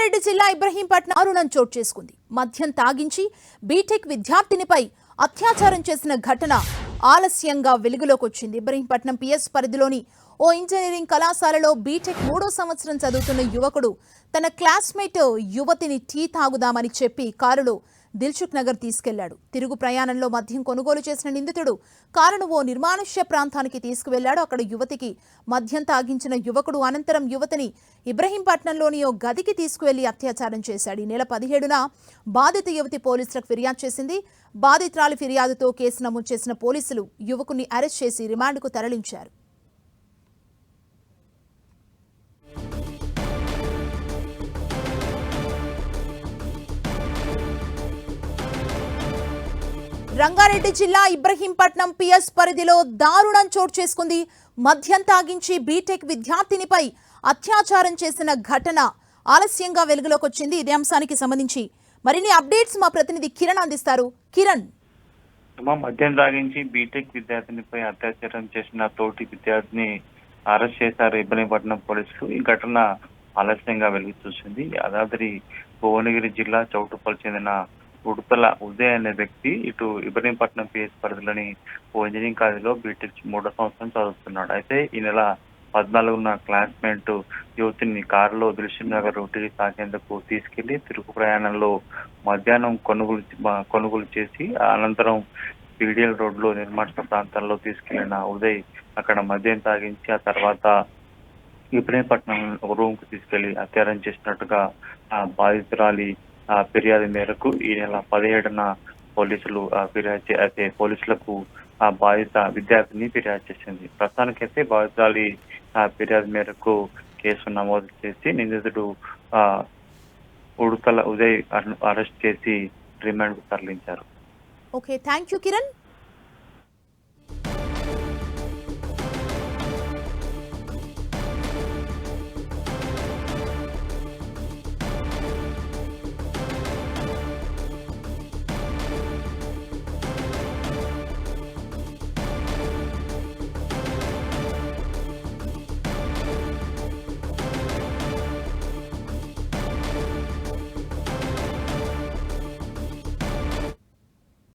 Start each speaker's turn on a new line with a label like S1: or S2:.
S1: రంగారెడ్డి జిల్లా ఇబ్రహీంపట్నం దారుణం చోటు చేసుకుంది. మద్యం తాగించి బీటెక్ విద్యార్థినిపై అత్యాచారం చేసిన ఘటన ఆలస్యంగా వెలుగులోకి వచ్చింది. ఇబ్రహీంపట్నం పిఎస్ పరిధిలోని ఓ ఇంజనీరింగ్ కళాశాలలో బీటెక్ 3వ సంవత్సరం చదువుతున్న యువకుడు తన క్లాస్మేట్ యువతిని టీ తాగుదామని చెప్పి కారులో దిల్సుఖ్ నగర్ తీసుకెళ్లాడు. తిరుగు ప్రయాణంలో మద్యం కొనుగోలు చేసిన నిందితుడు కారును ఓ నిర్మానుష్య ప్రాంతానికి తీసుకువెళ్లాడు. అక్కడ యువతికి మద్యం తాగించిన యువకుడు అనంతరం యువతిని ఇబ్రహీంపట్నంలోని ఓ గదికి తీసుకువెళ్లి అత్యాచారం చేశాడు. ఈ నెల 17న బాధిత యువతి పోలీసులకు ఫిర్యాదు చేసింది. బాధితురాలి ఫిర్యాదుతో కేసు నమోదు చేసిన పోలీసులు యువకుడిని అరెస్ట్ చేసి రిమాండ్కు తరలించారు. రంగారెడ్డి జిల్లా ఇబ్రహీంపట్నం పిఎస్ పరిధిలో దారుణం చోటు చేసుకుంది. మద్యం తాగించి బీటెక్ విద్యార్థినిపై అత్యాచారం చేసిన ఘటన ఆలస్యంగా వెలుగులోకి వచ్చింది. ఇదే అంశానికి సంబంధించి మరిన్ని అప్డేట్స్ మా ప్రతినిధి కిరణ్ అందిస్తారు. కిరణ్,
S2: మద్యం తాగించి బీటెక్ విద్యార్థినిపై అత్యాచారం చేసిన తోటి విద్యార్థిని అరెస్ట్ చేశారు ఇబ్రహీంపట్నం పోలీసులు. ఈ ఘటన ఆలస్యంగా వెలుగు చూసింది. యాదాద్రి భువనగిరి జిల్లా చౌటుప్పల్ చెందిన ఉడుతల ఉదయ్ అనే వ్యక్తి ఇటు ఇబ్రహీంపట్నం పిఎస్ పరిధిలోని ఓ ఇంజనీరింగ్ కాలేజీలో బీటెక్ 3వ సంవత్సరం చదువుతున్నాడు. అయితే ఈ నెల 14న క్లాస్మేట్ యువతిని కారులో దిల్సుఖ్ నగర్ టీ తాగేందుకు తీసుకెళ్లి తిరుగు ప్రయాణంలో మధ్యాహ్నం కొనుగోలు చేసి అనంతరం పీడిఎల్ రోడ్లో నిర్మాణ ప్రాంతాల్లో తీసుకెళ్లిన ఉదయ్ అక్కడ మద్యం తాగించి ఆ తర్వాత ఇబ్రహీంపట్నం రూమ్ కు తీసుకెళ్లి అత్యాచారం చేసినట్టుగా బాధితురాలి ఫిర్యాదు మేరకు ఈ నెల 17న పోలీసులు పోలీసులకు ఆ బాధిత విద్యార్థిని ఫిర్యాదు చేసింది. ప్రస్తుతానికైతే బాధితురాలి ఫిర్యాదు మేరకు కేసు నమోదు చేసి నిందితుడు ఉడుతల ఉదయ్ అరెస్ట్ చేసి రిమాండ్ కు తరలించారు.
S1: Okay, thank you Kiran.